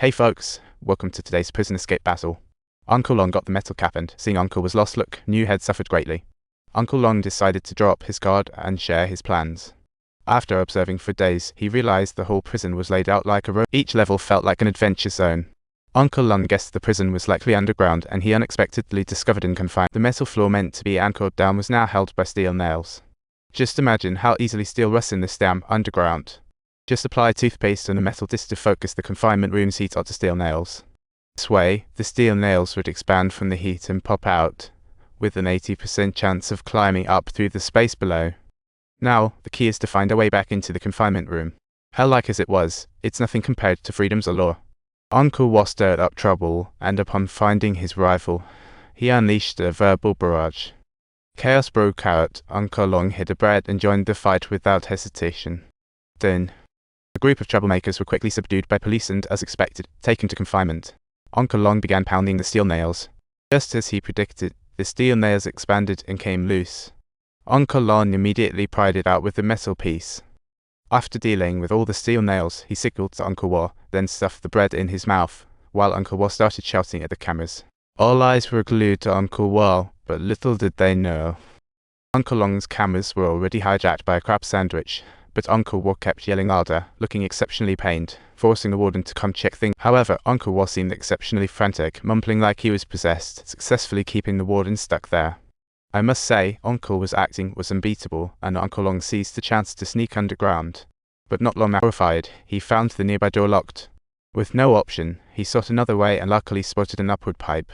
Hey folks, welcome to today's prison escape battle. Uncle Long got the metal cap and, seeing Uncle was lost, New Head suffered greatly. Uncle Long decided to drop his guard and share his plans. After observing for days, he realized the whole prison was laid out like a row. Each level felt like an adventure zone. Uncle Long guessed the prison was likely underground, and he unexpectedly discovered in confinement the metal floor meant to be anchored down was now held by steel nails. Just imagine how easily steel rusts in this damn underground. Just apply toothpaste and a metal disc to focus the confinement room's heat onto steel nails. This way, the steel nails would expand from the heat and pop out, with an 80% chance of climbing up through the space below. Now, the key is to find a way back into the confinement room. Hell-like as it was, it's nothing compared to freedom's allure. Uncle Wa stirred up trouble, and upon finding his rival, he unleashed a verbal barrage. Chaos broke out. Uncle Long hid a bread and joined the fight without hesitation. Then, a group of troublemakers were quickly subdued by police and, as expected, taken to confinement. Uncle Long began pounding the steel nails. Just as he predicted, the steel nails expanded and came loose. Uncle Long immediately pried it out with the metal piece. After dealing with all the steel nails, he signaled to Uncle Wa, then stuffed the bread in his mouth, while Uncle Wa started shouting at the cameras. All eyes were glued to Uncle Wa, but little did they know. Uncle Long's cameras were already hijacked by a crab sandwich, but Uncle Wa kept yelling harder, looking exceptionally pained, forcing the warden to come check things. However, Uncle Wa seemed exceptionally frantic, mumbling like he was possessed, successfully keeping the warden stuck there. I must say, Uncle was acting was unbeatable, and Uncle Long seized the chance to sneak underground. But not long after, horrified, he found the nearby door locked. With no option, he sought another way and luckily spotted an upward pipe.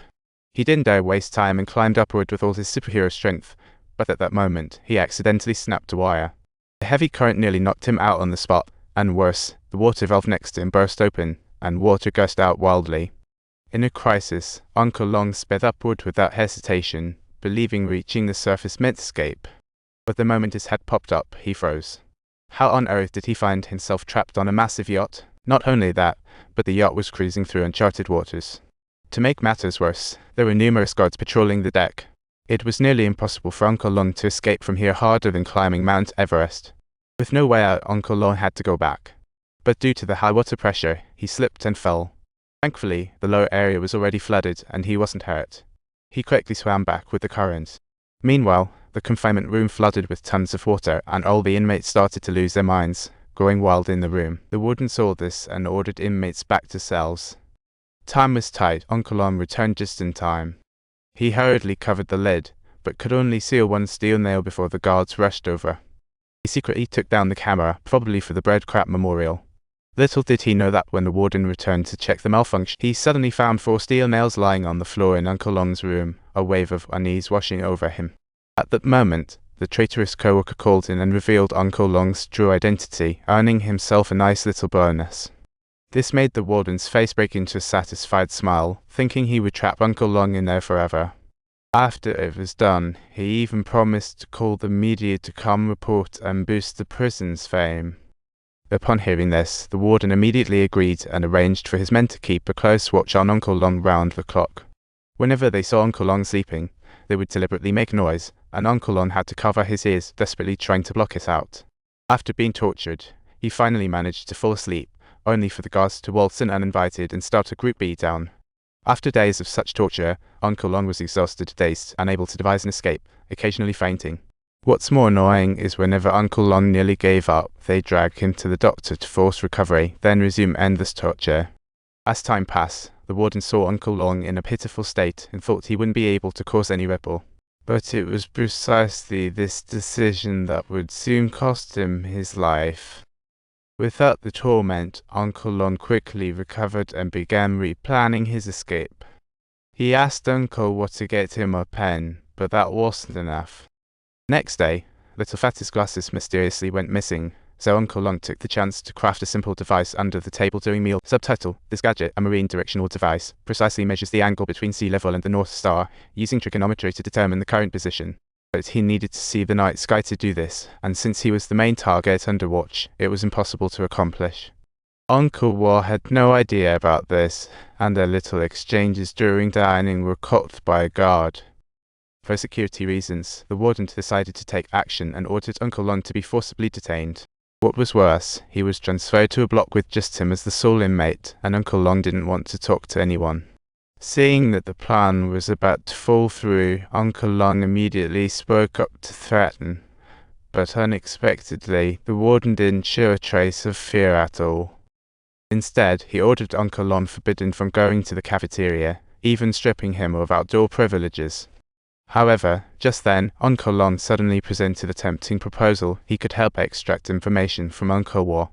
He didn't dare waste time and climbed upward with all his superhero strength, but at that moment, he accidentally snapped a wire. A heavy current nearly knocked him out on the spot, and worse, the water valve next to him burst open, and water gushed out wildly. In a crisis, Uncle Long sped upward without hesitation, believing reaching the surface meant escape. But the moment his head popped up, he froze. How on earth did he find himself trapped on a massive yacht? Not only that, but the yacht was cruising through uncharted waters. To make matters worse, there were numerous guards patrolling the deck. It was nearly impossible for Uncle Long to escape from here, harder than climbing Mount Everest. With no way out, Uncle Long had to go back. But due to the high water pressure, he slipped and fell. Thankfully, the lower area was already flooded and he wasn't hurt. He quickly swam back with the current. Meanwhile, the confinement room flooded with tons of water, and all the inmates started to lose their minds, growing wild in the room. The warden saw this and ordered inmates back to cells. Time was tight. Uncle Long returned just in time. He hurriedly covered the lid, but could only seal one steel nail before the guards rushed over. He secretly took down the camera, probably for the breadcrab memorial. Little did he know that when the warden returned to check the malfunction, he suddenly found 4 steel nails lying on the floor in Uncle Long's room, a wave of unease washing over him. At that moment, the traitorous co-worker called in and revealed Uncle Long's true identity, earning himself a nice little bonus. This made the warden's face break into a satisfied smile, thinking he would trap Uncle Long in there forever. After it was done, he even promised to call the media to come report and boost the prison's fame. Upon hearing this, the warden immediately agreed and arranged for his men to keep a close watch on Uncle Long round the clock. Whenever they saw Uncle Long sleeping, they would deliberately make noise, and Uncle Long had to cover his ears, desperately trying to block it out. After being tortured, he finally managed to fall asleep, only for the guards to waltz in uninvited and start a group beatdown. After days of such torture, Uncle Long was exhausted, dazed, unable to devise an escape, occasionally fainting. What's more annoying is whenever Uncle Long nearly gave up, they dragged him to the doctor to force recovery, then resume endless torture. As time passed, the warden saw Uncle Long in a pitiful state and thought he wouldn't be able to cause any ripple. But it was precisely this decision that would soon cost him his life. Without the torment, Uncle Long quickly recovered and began replanning his escape. He asked Uncle Wa to get him a pen, but that wasn't enough. Next day, Little Fatty's glasses mysteriously went missing, so Uncle Long took the chance to craft a simple device under the table during meal. Subtitle: This gadget, a marine directional device, precisely measures the angle between sea level and the North Star, using trigonometry to determine the current position. But he needed to see the night sky to do this, and since he was the main target under watch, it was impossible to accomplish. Uncle Wa had no idea about this, and their little exchanges during dining were caught by a guard. For security reasons, the warden decided to take action and ordered Uncle Long to be forcibly detained. What was worse, he was transferred to a block with just him as the sole inmate, and Uncle Long didn't want to talk to anyone. Seeing that the plan was about to fall through, Uncle Long immediately spoke up to threaten. But unexpectedly, the warden didn't show a trace of fear at all. Instead, he ordered Uncle Long forbidden from going to the cafeteria, even stripping him of outdoor privileges. However, just then, Uncle Long suddenly presented a tempting proposal. He could help extract information from Uncle War.